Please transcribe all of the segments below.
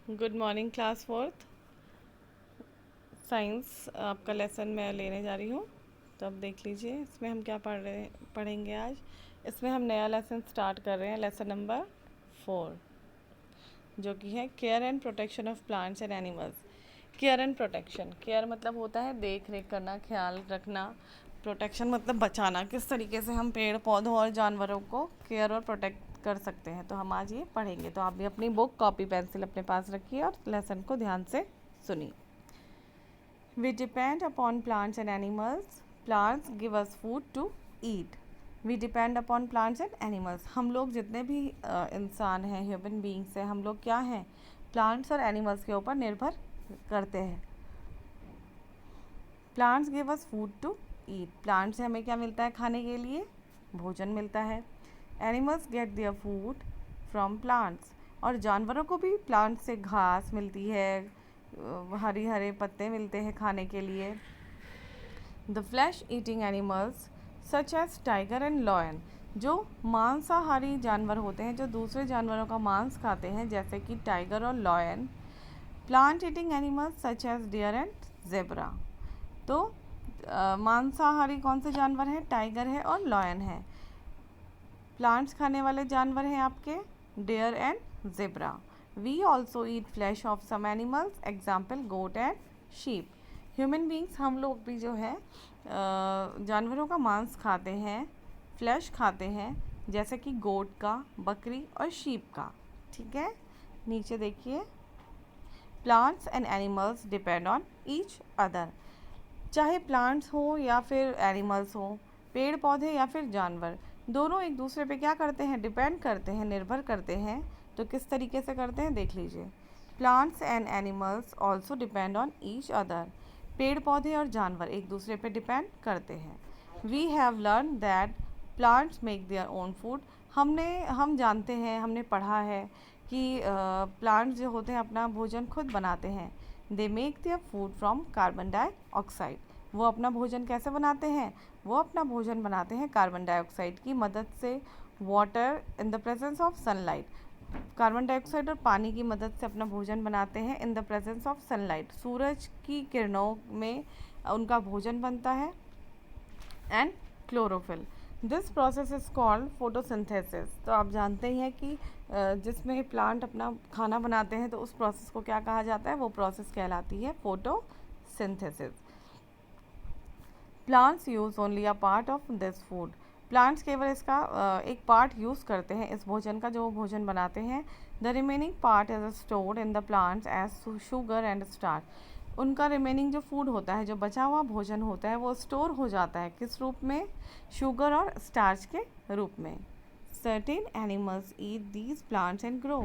Good morning class fourth science आपका lesson मैं लेने जा रही हूँ। तो अब देख लीजिए इसमें हम क्या पढ़ेंगे आज। इसमें हम नया लेसन स्टार्ट कर रहे हैं, लेसन नंबर 4, जो कि है care and protection of plants and animals. Care and protection, care मतलब होता है देख रेख करना, ख्याल रखना। प्रोटेक्शन मतलब बचाना, किस तरीके से हम पेड़ पौधों और जानवरों को केयर और प्रोटेक्ट कर सकते हैं। तो हम आज ये पढ़ेंगे। तो आप भी अपनी बुक कॉपी पेंसिल अपने पास रखिए और लेसन को ध्यान से सुनिए। We depend upon plants and animals. Plants give us food to eat. We depend upon plants and animals. हम लोग जितने भी इंसान हैं, ह्यूमन बींग्स हैं, हम लोग क्या हैं, प्लांट्स और एनिमल्स के ऊपर निर्भर करते हैं। Plants give us food to eat. Plant से हमें क्या मिलता है खाने के लिए? भोजन मिलता है। Animals gate their food from plants. और जानवरों को भी प्लांट से घास मिलती है, हरी हरे पत्ते मिलते हैं खाने के लिए। The flesh eating animals such as tiger and lion. जो मांसाहारी जानवर होते हैं, जो दूसरे जानवरों का मांस खाते हैं, जैसे कि टाइगर और lion. Plant eating animals such as deer and zebra. तो मांसाहारी कौन से जानवर हैं? टाइगर है और लॉयन है। प्लांट्स खाने वाले जानवर हैं आपके deer and zebra. We also eat flesh of some animals, example goat and sheep. Human beings हम लोग भी जो है जानवरों का मांस खाते हैं, फ्लैश खाते हैं, जैसे कि गोट का, बकरी और शीप का। ठीक है, नीचे देखिए। Plants and animals depend on each other. चाहे प्लांट्स हो या फिर एनिमल्स हो, पेड़ पौधे या फिर जानवर, दोनों एक दूसरे पे क्या करते हैं? डिपेंड करते हैं, निर्भर करते हैं। तो किस तरीके से करते हैं देख लीजिए। Plants and animals also depend on each other. पेड़ पौधे और जानवर एक दूसरे पे डिपेंड करते हैं। We have learn that plants make their own food. हम जानते हैं, हमने पढ़ा है कि प्लांट्स जो होते हैं अपना भोजन खुद बनाते हैं। They make their food from carbon dioxide. वो अपना भोजन कैसे बनाते हैं? वो अपना भोजन बनाते हैं कार्बन डाइऑक्साइड की मदद से। Water in the presence of sunlight. Carbon dioxide और पानी की मदद से अपना भोजन बनाते हैं in the presence of sunlight. सूरज की किरणों में उनका भोजन बनता है। And chlorophyll. This process is called photosynthesis. तो आप जानते ही हैं कि जिसमें प्लांट अपना खाना बनाते हैं तो उस प्रोसेस को क्या कहा जाता है? वो प्रोसेस कहलाती है photosynthesis. Plants use only a part of this food. Plants केवल इसका एक पार्ट यूज़ करते हैं इस भोजन का, जो वो भोजन बनाते हैं। The remaining part is stored in the plants as sugar and starch. उनका रिमेनिंग जो फूड होता है, जो बचा हुआ भोजन होता है, वो स्टोर हो जाता है किस रूप में? शुगर और स्टार्च के रूप में। Certain animals eat these plants and grow.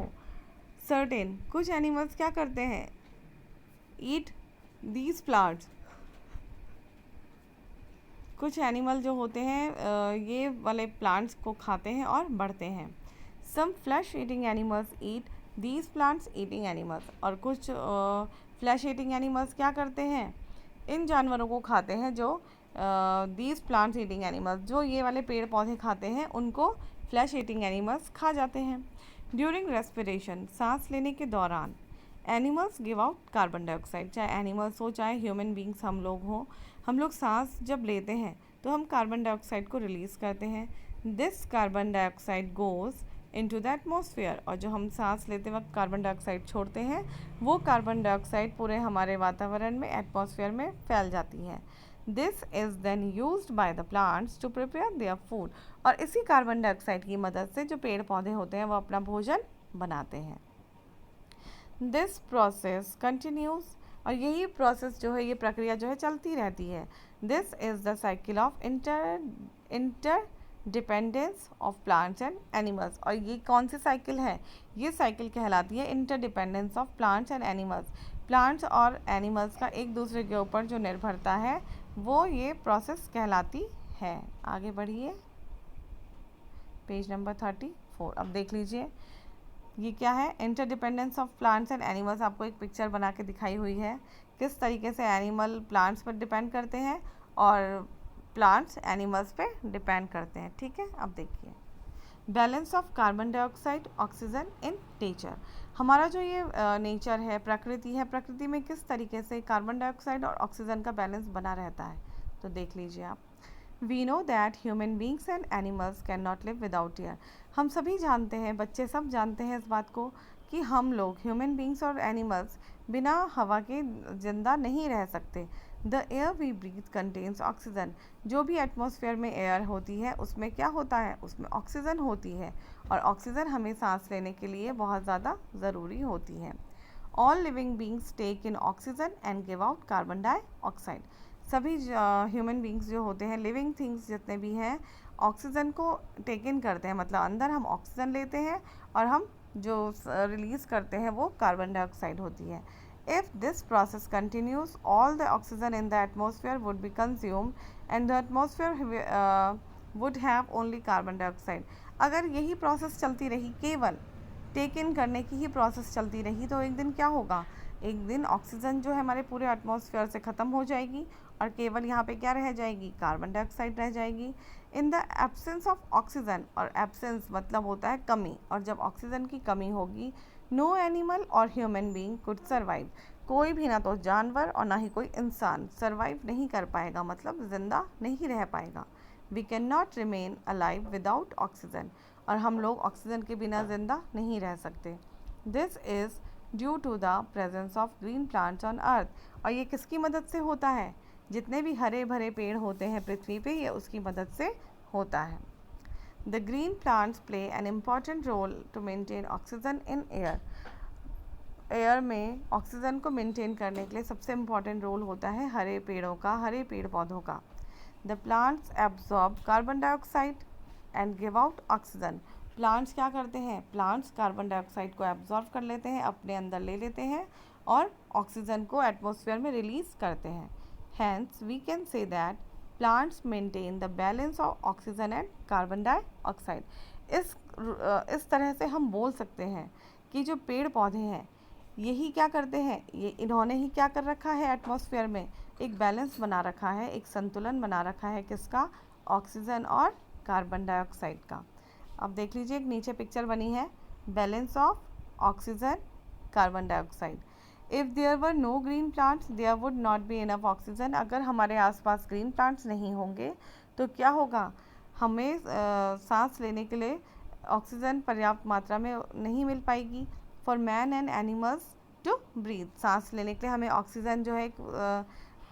Certain, कुछ एनिमल्स क्या करते हैं? ईट दीज प्लांट्स। कुछ एनिमल जो होते हैं ये वाले प्लांट्स को खाते हैं और बढ़ते हैं। Some flesh eating animals eat these plants eating animals. और कुछ फ्लैश ईटिंग एनिमल्स क्या करते हैं? इन जानवरों को खाते हैं जो दीज प्लांट्स ईटिंग एनिमल्स, जो ये वाले पेड़ पौधे खाते हैं, उनको फ्लैश ईटिंग एनिमल्स खा जाते हैं। ड्यूरिंग रेस्पिरेशन, सांस लेने के दौरान, animals give out carbon dioxide. चाहे एनिमल्स हो चाहे ह्यूमन बींग्स हम लोग हों, हम लोग सांस जब लेते हैं तो हम कार्बन डाइऑक्साइड को रिलीज़ करते हैं। This carbon dioxide goes into the atmosphere. और जो हम सांस लेते वक्त कार्बन डाइऑक्साइड छोड़ते हैं, वो कार्बन डाइऑक्साइड पूरे हमारे वातावरण में, एटमॉस्फेयर में फैल जाती है। This is then used by the plants to prepare their food. और इसी कार्बन डाइऑक्साइड की मदद से जो पेड़ पौधे होते हैं वो अपना भोजन बनाते हैं। This process continues. और यही प्रोसेस जो है, ये प्रक्रिया जो है चलती रहती है। This is the cycle of inter dependence of plants and animals. और ये कौन सी साइकिल है? ये साइकिल कहलाती है interdependence of plants and animals. Plants और एनिमल्स का एक दूसरे के ऊपर जो निर्भरता है, वो ये प्रोसेस कहलाती है। आगे बढ़िए, पेज नंबर 34। अब देख लीजिए ये क्या है? Interdependence of plants and animals. आपको एक पिक्चर बना के दिखाई हुई है किस तरीके से एनिमल प्लांट्स पर डिपेंड करते हैं और प्लांट्स एनिमल्स पे डिपेंड करते हैं। ठीक है, अब देखिए balance of carbon dioxide oxygen in nature. हमारा जो ये नेचर है, प्रकृति है, प्रकृति में किस तरीके से कार्बन डाइऑक्साइड और ऑक्सीजन का बैलेंस बना रहता है, तो देख लीजिए आप। We know that human beings and animals can not live without air. हम सभी जानते हैं, बच्चे सब जानते हैं इस बात को कि हम लोग ह्यूमन बींग्स और एनिमल्स बिना हवा के ज़िंदा नहीं रह सकते। The air we breathe contains oxygen. जो भी एटमॉस्फेयर में एयर होती है उसमें क्या होता है, उसमें ऑक्सीजन होती है, और ऑक्सीजन हमें सांस लेने के लिए बहुत ज़्यादा ज़रूरी होती है। All living beings take in oxygen and give out carbon dioxide. सभी ह्यूमन बींग्स जो होते हैं, लिविंग थिंग्स जितने भी हैं, ऑक्सीजन को टेक इन करते हैं, मतलब अंदर हम ऑक्सीजन लेते हैं और हम जो रिलीज़ करते हैं वो कार्बन डाइऑक्साइड होती है। If this process continues, all the oxygen in the atmosphere would be consumed and the atmosphere would have only carbon dioxide. अगर यही प्रोसेस चलती रही, केवल टेक इन करने की ही प्रोसेस चलती रही, तो एक दिन क्या होगा, एक दिन ऑक्सीजन जो है हमारे पूरे एटमॉस्फेयर से ख़त्म हो जाएगी और केवल यहाँ पे क्या रह जाएगी, कार्बन डाइऑक्साइड रह जाएगी। In the absence of oxygen, और एब्सेंस मतलब होता है कमी, और जब ऑक्सीजन की कमी होगी, नो एनिमल और ह्यूमन बीइंग कुड सर्वाइव। कोई भी, ना तो जानवर और ना ही कोई इंसान सर्वाइव नहीं कर पाएगा, मतलब ज़िंदा नहीं रह पाएगा। We can not remain alive without oxygen. और हम लोग ऑक्सीजन के बिना ज़िंदा नहीं रह सकते। This is due to the presence of green plants on earth. और ये किसकी मदद से होता है, जितने भी हरे भरे पेड़ होते हैं पृथ्वी पे, ये उसकी मदद से होता है। The green plants play an important role to maintain oxygen in air. Air में ऑक्सीजन को मेंटेन करने के लिए सबसे इम्पॉर्टेंट रोल होता है हरे पेड़ों का, हरे पेड़ पौधों का। The plants absorb carbon dioxide and give out oxygen. Plants क्या करते हैं, प्लांट्स कार्बन डाइऑक्साइड को एब्जॉर्ब कर लेते हैं, अपने अंदर ले लेते हैं और ऑक्सीजन को एटमॉस्फेयर में रिलीज करते हैं। Hence we can say that plants maintain the balance of oxygen and carbon dioxide. इस तरह से हम बोल सकते हैं कि जो पेड़ पौधे हैं यही क्या करते हैं, ये इन्होंने ही क्या कर रखा है, एटमॉस्फेयर में एक बैलेंस बना रखा है, एक संतुलन बना रखा है, किसका, ऑक्सीजन और कार्बन डाइऑक्साइड का। अब देख लीजिए, एक नीचे पिक्चर बनी है, balance of oxygen carbon dioxide. If there were no green plants there would not be enough oxygen. अगर हमारे आसपास ग्रीन प्लांट्स नहीं होंगे तो क्या होगा, हमें सांस लेने के लिए ऑक्सीजन पर्याप्त मात्रा में नहीं मिल पाएगी। For man and animals to breathe, सांस लेने के लिए हमें ऑक्सीजन जो है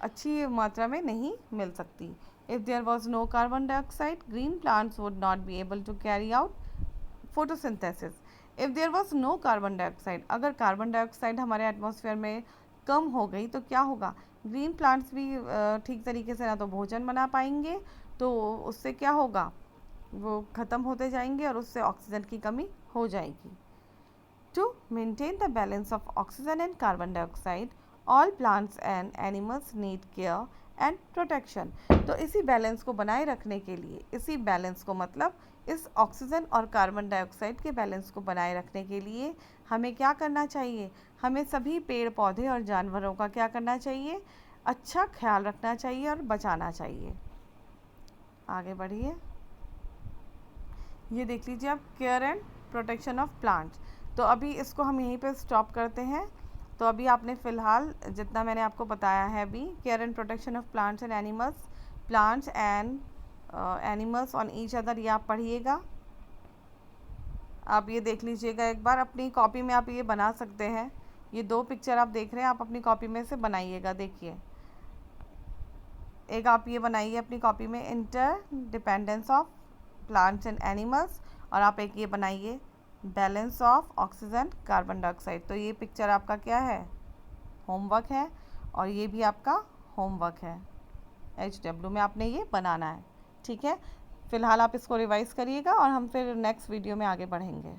अच्छी मात्रा में नहीं मिल सकती। If there was no carbon dioxide green plants would not be able to carry out photosynthesis. If there was no carbon dioxide, अगर कार्बन डाइऑक्साइड हमारे एटमॉस्फेयर में कम हो गई तो क्या होगा, ग्रीन प्लांट्स भी ठीक तरीके से ना तो भोजन बना पाएंगे, तो उससे क्या होगा, वो ख़त्म होते जाएंगे और उससे ऑक्सीजन की कमी हो जाएगी। To maintain the balance of oxygen and carbon dioxide all plants and animals need care and protection. तो इसी बैलेंस को बनाए रखने के लिए, इसी बैलेंस को मतलब इस ऑक्सीजन और कार्बन डाइऑक्साइड के बैलेंस को बनाए रखने के लिए हमें क्या करना चाहिए, हमें सभी पेड़ पौधे और जानवरों का क्या करना चाहिए, अच्छा ख्याल रखना चाहिए और बचाना चाहिए। आगे बढ़िए, ये देख लीजिए आप, care and protection of plants. तो अभी इसको हम यहीं पे स्टॉप करते हैं। तो अभी आपने फ़िलहाल जितना मैंने आपको बताया है, अभी care and protection of plants and animals, plants and animals on each other, ये आप पढ़िएगा। आप ये देख लीजिएगा एक बार, अपनी कॉपी में आप ये बना सकते हैं। ये दो पिक्चर आप देख रहे हैं, आप अपनी कॉपी में से बनाइएगा। देखिए, एक आप ये बनाइए अपनी कॉपी में, inter dependence of plants and animals, और आप एक ये बनाइए, balance of oxygen carbon dioxide. तो ये पिक्चर आपका क्या है, होमवर्क है, और ये भी आपका होमवर्क है, HW में आपने ये बनाना है। ठीक है, फ़िलहाल आप इसको रिवाइज़ करिएगा और हम फिर नेक्स्ट वीडियो में आगे बढ़ेंगे।